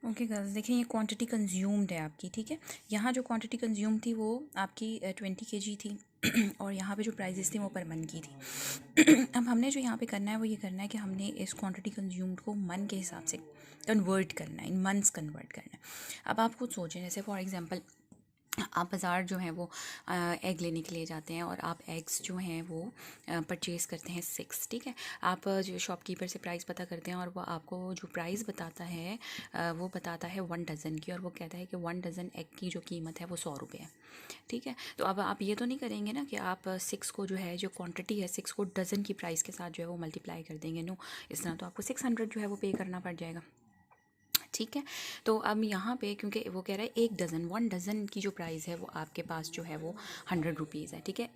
Okay girls, देखिए ये quantity consumed है आपकी, ठीक है। यहाँ जो क्वांटिटी कंज्यूम थी वो आपकी 20 kg थी और यहाँ पे जो प्राइजेस थी वो पर मन की थी। अब हमने जो यहाँ पे करना है वो ये करना है कि हमने इस क्वांटिटी कंज्यूम्ड को मन के हिसाब से कन्वर्ट करना है, इन मंथ्स कन्वर्ट करना है। अब आप खुद सोचें, जैसे फॉर एग्जांपल आप बाज़ार जो है वो एग लेने के लिए जाते हैं और आप एग्स जो हैं वो परचेज़ करते हैं 6, ठीक है। आप जो शॉपकीपर से प्राइस पता करते हैं और वो आपको जो प्राइस बताता है वो बताता है 1 डज़न की, और वो कहता है कि 1 डज़न एग की जो कीमत है वो 100 रुपये है, ठीक है। तो अब आप ये तो नहीं करेंगे ना कि आप 6 को जो है, जो क्वांटिटी है 6 को डज़न की प्राइस के साथ जो है वो मल्टीप्लाई कर देंगे। नो, इस तरह तो आपको 600 जो है वो पे करना पड़ जाएगा, ठीक है। तो अब यहाँ पे क्योंकि वो कह रहा है 1 डज़न की जो प्राइस है वो आपके पास जो है वो 100 रुपीज़ है, ठीक है।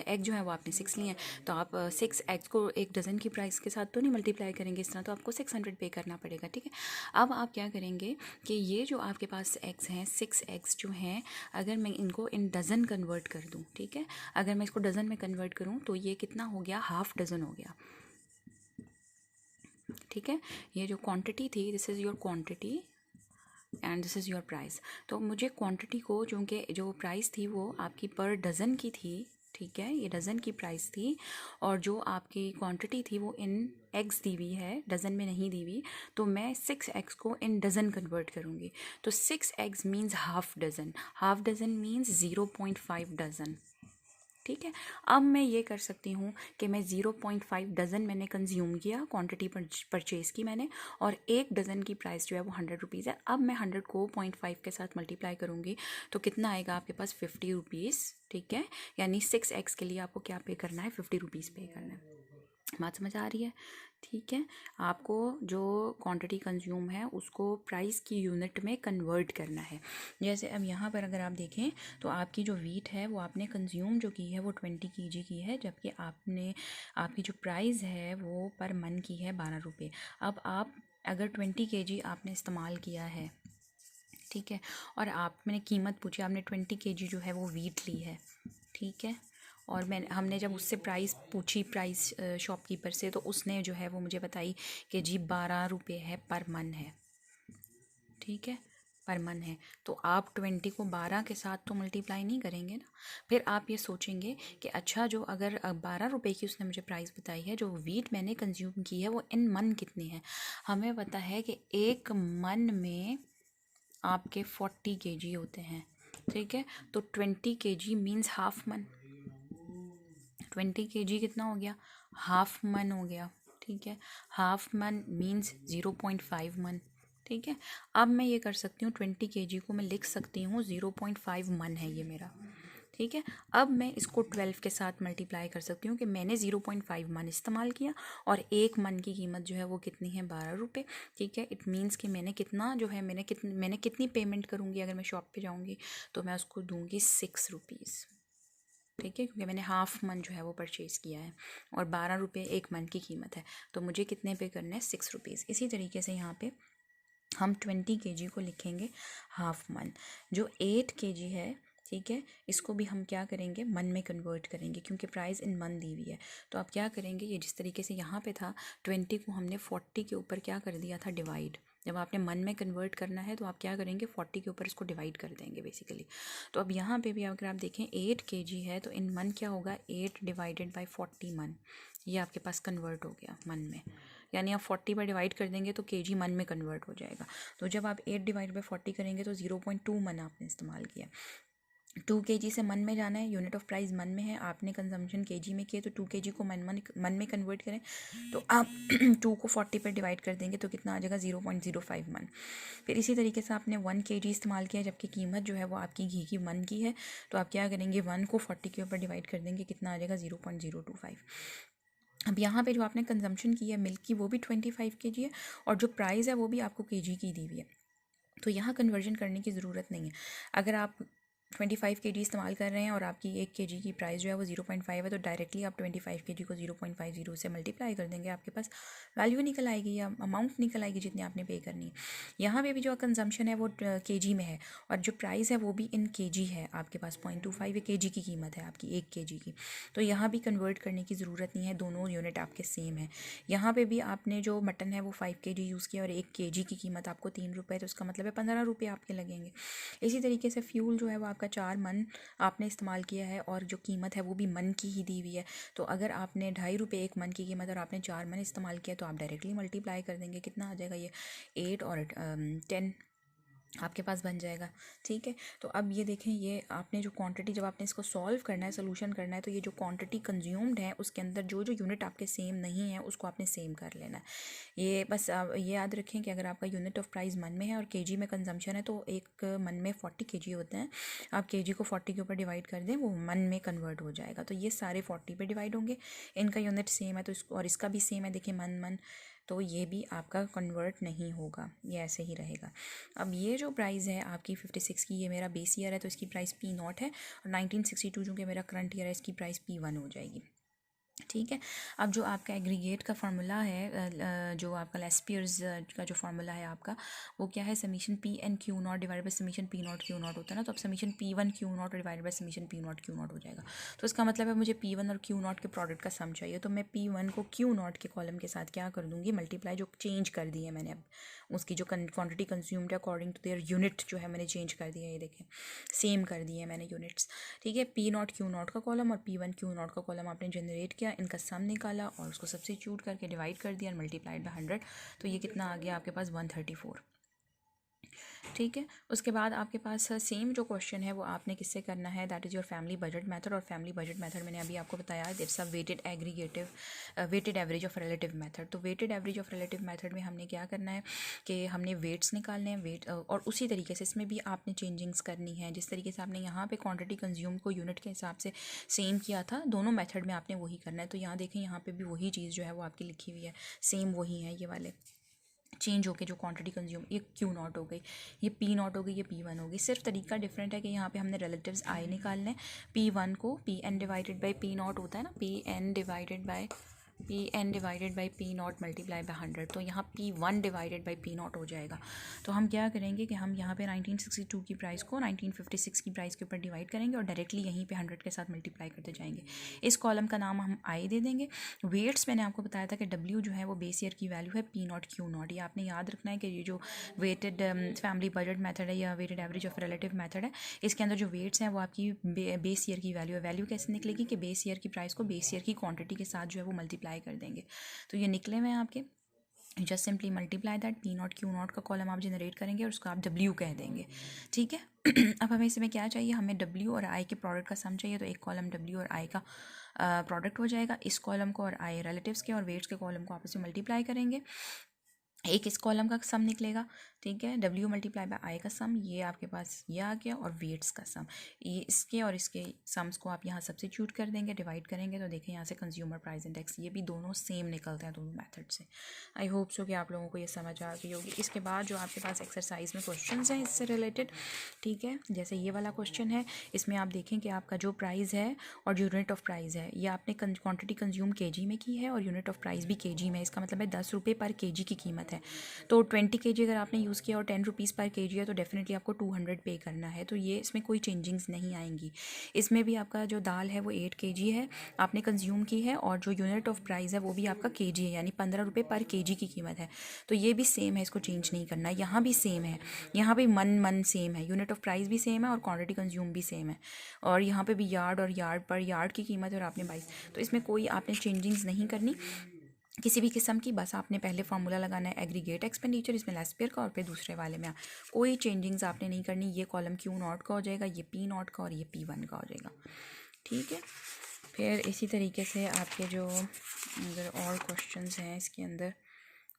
एग जो है वो आपने 6 लिए हैं, तो आप 6 एग्स को 1 डज़न की प्राइस के साथ तो नहीं मल्टीप्लाई करेंगे, इस तरह तो आपको 600 पे करना पड़ेगा, ठीक है। अब आप क्या करेंगे कि ये जो आपके पास एग्स हैं, 6 एग्स जो हैं, अगर मैं इनको इन डज़न कन्वर्ट कर दूँ, ठीक है, अगर मैं इसको डज़न में कन्वर्ट करूँ तो ये कितना हो गया, हाफ डज़न हो गया, ठीक है। ये जो क्वांटिटी थी, this is your quantity and this is your price. तो मुझे क्वांटिटी को, चूँकि जो प्राइस थी वो आपकी पर डज़न की थी, ठीक है, ये डज़न की प्राइस थी, और जो आपकी क्वांटिटी थी वो इन एग्स दी हुई है, डज़न में नहीं दी हुई, तो मैं 6 एग्स को इन डज़न कन्वर्ट करूँगी। तो 6 eggs means half dozen means 0.5 dozen, ठीक है। अब मैं ये कर सकती हूँ कि मैं 0.5 डज़न मैंने कंज्यूम किया, क्वांटिटी परचेज़ की मैंने, और 1 डज़न की प्राइस जो है वो 100 रुपीज़ है। अब मैं 100 को 0.5 के साथ मल्टीप्लाई करूँगी तो कितना आएगा आपके पास, 50 रुपीज़, ठीक है। यानी 6 एक्स के लिए आपको क्या पे करना है, 50 रुपीज़ पे करना है। बात समझ आ रही है, ठीक है। आपको जो क्वांटिटी कंज्यूम है उसको प्राइस की यूनिट में कन्वर्ट करना है। जैसे अब यहाँ पर अगर आप देखें तो आपकी जो वीट है वो आपने कंज्यूम जो की है वो 20 kg की है, जबकि आपकी जो प्राइस है वो पर मन की है 12 रुपये। अब आप अगर 20 kg आपने इस्तेमाल किया है, ठीक है, और आपने कीमत पूछी, आपने 20 kg जो है वो वीट ली है, ठीक है, और हमने जब उससे प्राइस पूछी, प्राइस शॉपकीपर से, तो उसने जो है वो मुझे बताई कि जी 12 रुपये है, पर मन है, ठीक है, पर मन है। तो आप 20 को 12 के साथ तो मल्टीप्लाई नहीं करेंगे ना। फिर आप ये सोचेंगे कि अच्छा, जो अगर 12 रुपये की उसने मुझे प्राइस बताई है, जो वीट मैंने कंज्यूम की है वो इन मन कितनी है। हमें पता है कि एक मन में आपके 40 kg होते हैं, ठीक है। तो 20 kg मीन्स हाफ मन, 20 kg कितना हो गया, हाफ मन हो गया, ठीक है। हाफ मन मीन्स 0.5 मन, ठीक है। अब मैं ये कर सकती हूँ, 20 kg को मैं लिख सकती हूँ 0.5 मन है ये मेरा, ठीक है। अब मैं इसको 12 के साथ मल्टीप्लाई कर सकती हूँ कि मैंने 0.5 मन इस्तेमाल किया और एक मन की कीमत जो है वो कितनी है, 12 रुपये, ठीक है। इट मीन्स कि मैंने कितना जो है, मैंने कितनी पेमेंट करूँगी अगर मैं शॉप पे जाऊँगी, तो मैं उसको दूँगी 6 रुपीज़, ठीक है, क्योंकि मैंने हाफ मन जो है वो परचेज़ किया है और 12 रुपये एक मन की कीमत है, तो मुझे कितने पे करने हैं, 6 रुपीज़। इसी तरीके से यहाँ पे हम 20 kg को लिखेंगे हाफ मन। जो 8 kg है, ठीक है, इसको भी हम क्या करेंगे, मन में कन्वर्ट करेंगे, क्योंकि प्राइस इन मन दी हुई है। तो आप क्या करेंगे, ये जिस तरीके से यहाँ पे था 20 को हमने 40 के ऊपर क्या कर दिया था, डिवाइड। जब आपने मन में कन्वर्ट करना है तो आप क्या करेंगे, 40 के ऊपर इसको डिवाइड कर देंगे बेसिकली। तो अब यहाँ पे भी अगर आप देखें 8 kg है, तो इन मन क्या होगा, 8 डिवाइडेड बाई 40 मन, ये आपके पास कन्वर्ट हो गया मन में। यानी आप 40 पर डिवाइड कर देंगे तो केजी मन में कन्वर्ट हो जाएगा। तो जब आप 8 डिवाइड बाई 40 करेंगे तो 0.2 मन आपने इस्तेमाल किया। 2 kg से मन में जाना है, यूनिट ऑफ प्राइस मन में है, आपने कंजम्पशन केजी में किए, तो 2 kg को मन में कन्वर्ट करें तो आप 2 को 40 पर डिवाइड कर देंगे तो कितना आ जाएगा, 0.05 मन। फिर इसी तरीके से आपने 1 kg इस्तेमाल किया, जबकि कीमत जो है वो आपकी घी की मन की है, तो आप क्या करेंगे, 1 को 40 के ऊपर डिवाइड कर देंगे, कितना आ जाएगा, 0.025। अब यहाँ पे जो आपने कंजम्पशन की है मिल्क की, वो भी 25 kg है, और जो प्राइस है वो भी आपको केजी की दी हुई है, तो यहाँ कन्वर्जन करने की ज़रूरत नहीं है। अगर आप 25 kg इस्तेमाल कर रहे हैं और आपकी 1 kg की प्राइस जो है वो 0.5 है, तो डायरेक्टली आप 25 kg को 0.50 से मल्टीप्लाई कर देंगे, आपके पास वैल्यू निकल आएगी या अमाउंट निकल आएगी जितनी आपने पे करनी है। यहाँ पे भी जो कंजम्पशन है वो kg में है और जो प्राइस है वो भी इन kg है, आपके पास 0.25 kg की कीमत है आपकी 1 kg की। तो यहाँ भी कन्वर्ट करने की ज़रूरत नहीं है, दोनों यूनिट आपके सेम है। यहाँ पे भी आपने जो मटन है वो 5 kg यूज़ किया और 1 kg की कीमत आपको 3 रुपये, तो उसका मतलब है 15 रुपये आपके लगेंगे। इसी तरीके से फ्यूल जो है वो आपका 4 मन आपने इस्तेमाल किया है और जो कीमत है वो भी मन की ही दी हुई है। तो अगर आपने 2.5 रुपये 1 मन की कीमत और आपने 4 मन इस्तेमाल किया तो आप डायरेक्टली मल्टीप्लाई कर देंगे, कितना आ जाएगा ये 8 और 10 आपके पास बन जाएगा। ठीक है, तो अब ये देखें, ये आपने जो क्वांटिटी, जब आपने इसको सॉल्व करना है, सोल्यूशन करना है, तो ये जो क्वांटिटी कंज्यूम्ड है उसके अंदर जो जो यूनिट आपके सेम नहीं है उसको आपने सेम कर लेना है। ये बस आप ये याद रखें कि अगर आपका यूनिट ऑफ प्राइस मन में है और केजी में कंजम्पशन है तो एक मन में 40 kg होते हैं, आप केजी को 40 के ऊपर डिवाइड कर दें, वो मन में कन्वर्ट हो जाएगा। तो ये सारे 40 पे डिवाइड होंगे, इनका यूनिट सेम है तो इसको, और इसका भी सेम है, देखिए मन मन, तो ये भी आपका कन्वर्ट नहीं होगा, ये ऐसे ही रहेगा। अब ये जो प्राइस है आपकी 56 की, ये मेरा बेस ईयर है तो इसकी प्राइस P0 है, और 1962 जो कि मेरा करंट ईयर है इसकी प्राइस P1 हो जाएगी। ठीक है, अब जो आपका एग्रीगेट का फार्मूला है, जो आपका लेस्पियर्स का जो फार्मूला है आपका, वो क्या है, summation P(n)Q0 divide by summation P0 Q0 होता है ना, तो अब summation P1 Q0 divide by summation P0 Q0 हो जाएगा। तो इसका मतलब है मुझे P1 और Q0 के प्रोडक्ट का सम चाहिए, तो मैं P1 को Q0 के कॉलम के साथ क्या कर दूंगी, मल्टीप्लाई, जो चेंज कर दी है मैंने अब उसकी जो क्वांटिटी कंज्यूम्ड है अकॉर्डिंग टू देयर यूनिट जो है मैंने चेंज कर दिया है, ये देखें सेम कर दिए हैं मैंने यूनिट्स। ठीक है, P0 Q0 का कॉलम और P1 Q0 का कॉलम आपने जनरेट किया, इनका सम निकाला और उसको सब्स्टिट्यूट करके डिवाइड कर दिया, मल्टीप्लाइड बाय 100, तो ये कितना आ गया आपके पास 134। ठीक है, उसके बाद आपके पास सेम जो क्वेश्चन है वो आपने किससे करना है, that is your family budget method. और फैमिली बजट मेथड मैंने अभी आपको बताया, it's a weighted average of relative method. तो weighted average of relative method में हमने क्या करना है कि हमने वेट्स निकालने हैं, वेट, और उसी तरीके से इसमें भी आपने चेंजिंग्स करनी है, जिस तरीके से आपने यहाँ पे क्वांटिटी कंज्यूम को यूनिट के हिसाब से सेम किया था, दोनों मेथड में आपने वही करना है। तो यहाँ देखें, यहाँ पे भी वही चीज़ जो है वो आपकी लिखी हुई है, सेम वही है, ये वाले चेंज होके जो क्वांटिटी कंज्यूम, ये Q0 हो गई, ये P0 हो गई, ये P1 हो गई। सिर्फ तरीका डिफरेंट है कि यहाँ पे हमने रिलेटिव्स आई निकालने, P1 को Pn डिवाइडेड बाई P0 होता है ना, Pn divided by P0 multiply by 100, तो यहाँ P1 डिवाइडेड बाई P0 हो जाएगा। तो हम क्या करेंगे कि हम यहाँ पे 1962 की प्राइस को 1956 की प्राइस के ऊपर डिवाइड करेंगे और डायरेक्टली यहीं पे 100 के साथ मल्टीप्लाई करते जाएंगे। इस कॉलम का नाम हम आई दे देंगे। वेट्स मैंने आपको बताया था कि W जो है वो बेस ईयर की वैल्यू है P0 Q0, ये आपने याद रखना है कि ये जो वेटेड फैमिली बजट मेथड है या weighted average of relative method है, इसके अंदर जो वेट्स हैं वो आपकी बेस ईयर की वैल्यू है। वैल्यू कैसे निकलेगी कि बेस ईयर की प्राइस को बेस ईयर की क्वांटिटी के साथ जो है वो मल्टीप्लाई कर देंगे, तो ये निकले हुए हैं आपके। Just simply multiply that, P0 Q0 का कॉलम आप जनरेट करेंगे और उसको आप W कह देंगे। ठीक है, अब हमें इसमें क्या चाहिए, हमें W और I के प्रोडक्ट का सम चाहिए, तो एक कॉलम W और I का प्रोडक्ट हो जाएगा। इस कॉलम को और I रिलेटिव्स के और वेट्स के कॉलम को आपस में मल्टीप्लाई करेंगे, एक इस कॉलम का सम निकलेगा। ठीक है, W मल्टीप्लाई बाय आई का सम, ये आपके पास ये आ गया, और वेट्स का सम, ये इसके और इसके समस को आप यहाँ सब्स्टिट्यूट कर देंगे, डिवाइड करेंगे, तो देखें यहाँ से कंज्यूमर प्राइस इंडेक्स, ये भी दोनों सेम निकलते हैं दोनों मेथड से। आई होप सो कि आप लोगों को ये समझ आ गई होगी। इसके बाद जो आपके पास एक्सरसाइज में क्वेश्चन हैं इससे रिलेटेड, ठीक है, जैसे ये वाला क्वेश्चन है, इसमें आप देखें कि आपका जो प्राइस है और जो यूनिट ऑफ प्राइस है, ये आपने क्वान्टिटी कंज्यूम kg में की है और यूनिट ऑफ प्राइस भी kg में, इसका मतलब है 10 रुपये पर kg की कीमत है। तो 20 kg अगर आपने यूज़ किया और 10 रुपीज़ पर kg है तो डेफिनेटली आपको 200 पे करना है। तो ये इसमें कोई चेंजिंग्स नहीं आएंगी। इसमें भी आपका जो दाल है वो 8 kg है, आपने कंज्यूम की है, और जो यूनिट ऑफ प्राइस है वो भी आपका kg है, यानी 15 रुपये पर kg की कीमत है। तो ये भी सेम है, इसको चेंज नहीं करना। यहाँ भी सेम है, यहाँ भी मन सेम है, यूनिट ऑफ प्राइस भी सेम है और क्वान्टिटी कंज्यूम भी सेम है, और यहाँ पे भी यार्ड और यार्ड पर यार्ड की कीमत है और आपने 22, तो इसमें कोई आपने चेंजिंग्स नहीं करनी किसी भी किस्म की। बस आपने पहले फार्मूला लगाना है एग्रीगेट एक्सपेंडिचर, इसमें लेस्पियर का, और फिर दूसरे वाले में कोई चेंजिंग्स आपने नहीं करनी। ये कॉलम Q0 का हो जाएगा, ये P0 का, और ये P1 का हो जाएगा। ठीक है, फिर इसी तरीके से आपके जो अगर और क्वेश्चंस हैं इसके अंदर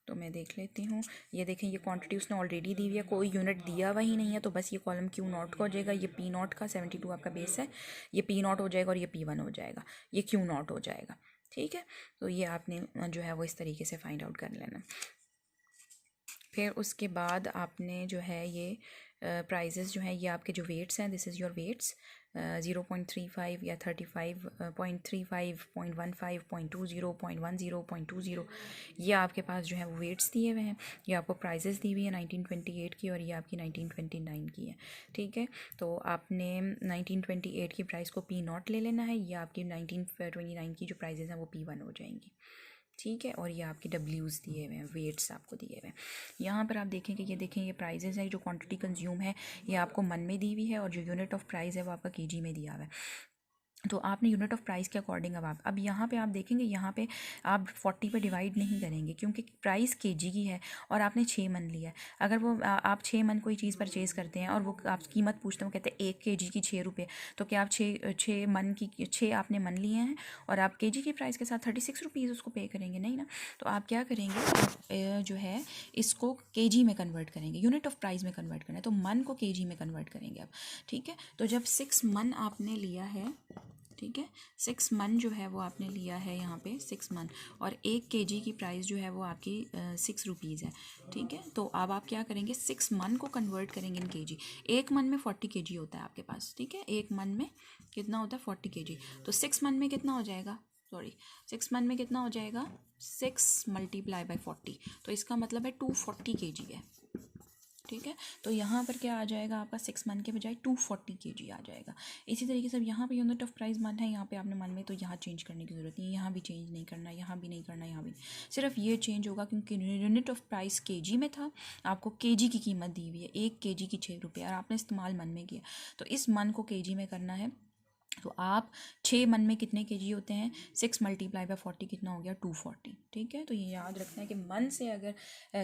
तो मैं देख लेती हूँ। ये देखें, ये क्वांटिटी उसने ऑलरेडी दी हुई है, कोई यूनिट दिया हुआ ही नहीं है, तो बस ये कॉलम Q0 का हो जाएगा, ये P0 का 72 आपका बेस है, ये P0 हो जाएगा, और ये P1 हो जाएगा, ये Q0 हो जाएगा। ठीक है, तो ये आपने जो है वो इस तरीके से फाइंड आउट कर लेना। फिर उसके बाद आपने जो है ये प्राइजेस जो हैं ये आपके जो वेट्स हैं, दिस इज़ योर वेट्स 0.35 या 35.35 0.15 0.20 0.10 0.20 ये आपके पास जो है वो वेट्स दिए हुए हैं। ये आपको प्राइजेस दी हुई है 1928 की और ये आपकी 1929 की है। ठीक है, तो आपने 1928 की प्राइस को P0 ले लेना है, ये आपकी 1929 की जो प्राइजेस हैं वो P1 हो जाएंगी। ठीक है, और ये आपके डब्ल्यूज़ दिए हुए हैं, वेट्स आपको दिए हुए हैं। यहाँ पर आप देखेंगे, ये देखें ये प्राइजेस है, जो क्वांटिटी कंज्यूम है ये आपको मन में दी हुई है और जो यूनिट ऑफ प्राइस है वो आपका केजी में दिया हुआ है। तो आपने यूनिट ऑफ प्राइस के अकॉर्डिंग अब यहाँ पे आप देखेंगे, यहाँ पे आप 40 पे डिवाइड नहीं करेंगे क्योंकि प्राइस केजी की है और आपने 6 मन लिया है। अगर वो आप 6 मन कोई चीज़ परचेज़ करते हैं और वो आप कीमत पूछते हैं, वो कहते हैं 1 केजी की 6 रुपये, तो क्या आप 6 मन की 6 आपने मन लिए हैं और आप केजी की प्राइस के साथ 36 रुपीज़ उसको पे करेंगे? नहीं ना। तो आप क्या करेंगे, आप जो है इसको केजी में कन्वर्ट करेंगे, यूनिट ऑफ प्राइस में कन्वर्ट करना है तो मन को केजी में कन्वर्ट करेंगे आप। ठीक है, तो जब 6 मन आपने लिया है, ठीक है, 6 मन जो है वो आपने लिया है यहाँ पे 6 मन, और 1 केजी की प्राइस जो है वो आपकी 6 रुपीज़ है। ठीक है, तो अब आप क्या करेंगे, 6 मन को कन्वर्ट करेंगे इन केजी। एक मन में 40 केजी होता है आपके पास। ठीक है, एक मन में कितना होता है, 40 केजी। तो 6 मन में कितना हो जाएगा, 6 मन में कितना हो जाएगा, 6 मल्टीप्लाई बाई 40, तो इसका मतलब है 240 केजी है। ठीक है, तो यहाँ पर क्या आ जाएगा आपका 6 मन के बजाय 240 केजी आ जाएगा। इसी तरीके से यहाँ पे यूनिट ऑफ प्राइस मन है, यहाँ पे आपने मन में, तो यहाँ चेंज करने की ज़रूरत नहीं है, यहाँ भी चेंज नहीं करना, यहाँ भी नहीं करना, यहाँ भी सिर्फ ये चेंज होगा क्योंकि यूनिट ऑफ प्राइस केजी में था, आपको केजी की कीमत दी हुई है, 1 केजी की 6 रुपये, और आपने इस्तेमाल मन में किया, तो इस मन को केजी में करना है। तो आप 6 मन में कितने केजी होते हैं, 6 मल्टीप्लाई बाय 40 कितना हो गया, 240। ठीक है, तो ये याद रखना है कि मन से अगर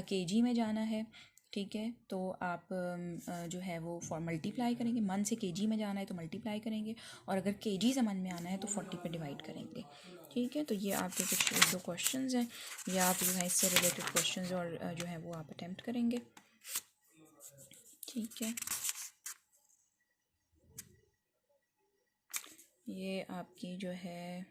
केजी में जाना है, ठीक है, तो आप जो है वो फॉर मल्टीप्लाई करेंगे, मन से केजी में जाना है तो मल्टीप्लाई करेंगे, और अगर केजी से मन में आना है तो 40 पे डिवाइड करेंगे। ठीक है, तो ये आपके कुछ 1-2 क्वेश्चंस हैं, या आप जो है इससे रिलेटेड क्वेश्चंस और जो है वो आप अटैम्प्ट करेंगे। ठीक है, ये आपकी जो है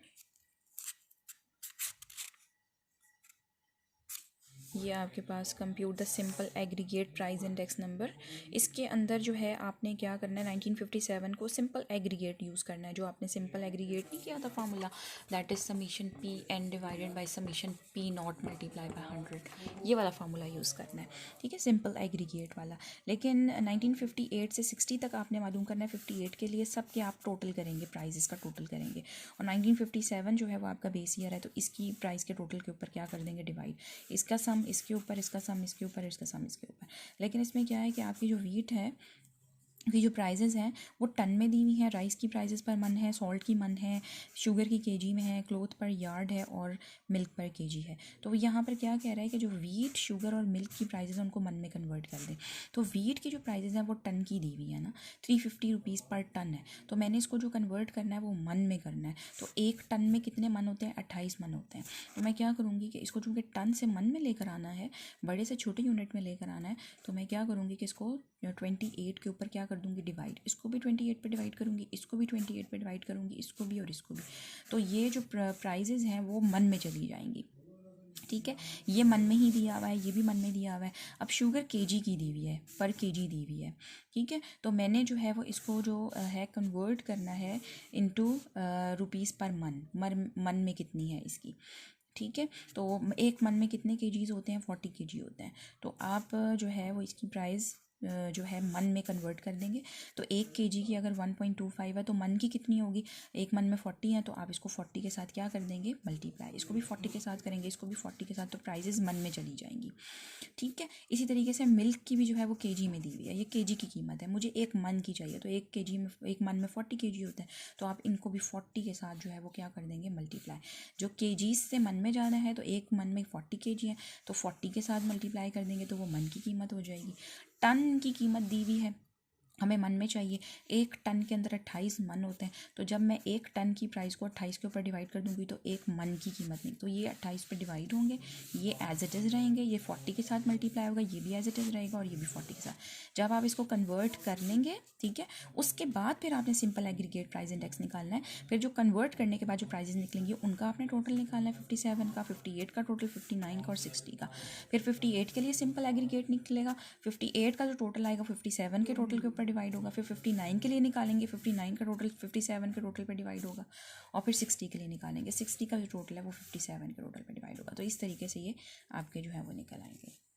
ये आपके पास compute the simple aggregate price index number, इसके अंदर जो है आपने क्या करना है, 1957 को सिंपल एग्रीगेट यूज़ करना है। जो आपने सिंपल एग्रीगेट नहीं किया था formula, that is summation P N divided by summation P not multiply by 100, ये वाला फार्मूला यूज़ करना है। ठीक है, सिंपल एग्रीगेट वाला। लेकिन 1958 से 60 तक आपने मालूम करना है, 58 के लिए सब के आप टोटल करेंगे, प्राइजेस का टोटल करेंगे, और 1957 जो है वो आपका बेस ईयर है, तो इसकी प्राइस के टोटल के ऊपर क्या कर देंगे, डिवाइड, इसका सम इसके ऊपर, इसका सम इसके ऊपर, इसका सम इसके ऊपर। लेकिन इसमें क्या है कि आपकी जो वीट है की जो प्राइजेज़ हैं वो टन में दी हुई हैं, राइस की प्राइजेज़ पर मन है, सॉल्ट की मन है, शुगर की केजी में है, क्लोथ पर यार्ड है, और मिल्क पर केजी है। तो यहाँ पर क्या कह रहा है कि जो वीट, शुगर और मिल्क की प्राइजेज़ हैं उनको मन में कन्वर्ट कर दें। तो वीट की जो प्राइजेज़ हैं वो टन की दी हुई है ना, 350 रुपीज़ पर टन है, तो मैंने इसको जो कन्वर्ट करना है वो मन में करना है। तो 1 टन में कितने मन होते हैं, 28 मन होते हैं। तो मैं क्या करूँगी कि इसको चूँकि टन से मन में लेकर आना है, बड़े से छोटे यूनिट में लेकर आना है, तो मैं क्या करूँगी कि इसको 28 के ऊपर क्या कर दूँगी, डिवाइड, इसको भी 28 पे डिवाइड करूँगी, इसको भी 28 पे डिवाइड करूँगी, इसको भी और इसको भी। तो ये जो प्राइजेज़ हैं वो मन में चली जाएंगी। ठीक है, ये मन में ही दिया हुआ है, ये भी मन में दिया हुआ है। अब शुगर केजी की दी हुई है, पर केजी दी हुई है। ठीक है, तो मैंने जो है वो इसको जो है कन्वर्ट करना है इनटू रुपीज़ पर मन में कितनी है इसकी। ठीक है, तो एक मन में कितने केजीज़ होते हैं, 40 केजी होते हैं। तो आप जो है वो इसकी प्राइस जो है मन में कन्वर्ट कर देंगे। तो 1 केजी की अगर 1.25 है तो मन की कितनी होगी, एक मन में 40 है, तो आप इसको 40 के साथ क्या कर देंगे, मल्टीप्लाई, इसको भी 40 के साथ करेंगे, इसको भी 40 के साथ, तो प्राइजेज़ मन में चली जाएंगी। ठीक है, इसी तरीके से मिल्क की भी जो है वो केजी में दी हुई है, ये केजी की कीमत है, मुझे एक मन की चाहिए, तो 1 केजी में, एक मन में 40 केजी होता है, तो आप इनको भी 40 के साथ जो है वो क्या कर देंगे, मल्टीप्लाई। जो केजीज से मन में जाना है, तो एक मन में 40 केजी है, तो 40 के साथ मल्टीप्लाई कर देंगे तो वो मन की कीमत हो जाएगी। टन की कीमत दी हुई है, हमें मन में चाहिए 1 टन के अंदर 28 मन होते हैं, तो जब मैं 1 टन की प्राइस को 28 के ऊपर डिवाइड कर दूंगी तो 1 मन की कीमत नहीं, तो ये 28 पे डिवाइड होंगे, ये एज इट इज़ रहेंगे, ये 40 के साथ मल्टीप्लाई होगा, ये भी एज इट इज़ रहेगा और ये भी 40 के साथ। जब आप इसको कन्वर्ट कर लेंगे, ठीक है, उसके बाद फिर आपने सिंपल एग्रीगेट प्राइस इंडेक्स निकालना है। फिर जो कन्वर्ट करने के बाद जो प्राइजेस निकलेंगे उनका आपने टोटल निकालना है, 57 का, 58 का टोटल, 59 का और 60 का। फिर 58 के लिए सिंपल एग्रीगेट निकलेगा, 58 का जो टोटल आएगा 57 के टोटल के ऊपर डिवाइड होगा। फिर 59 के लिए निकालेंगे, 59 का टोटल 57 के टोटल पे डिवाइड होगा। और फिर 60 के लिए निकालेंगे, 60 का जो टोटल है वो 57 के टोटल पे डिवाइड होगा। तो इस तरीके से ये आपके जो है वो निकल आएंगे।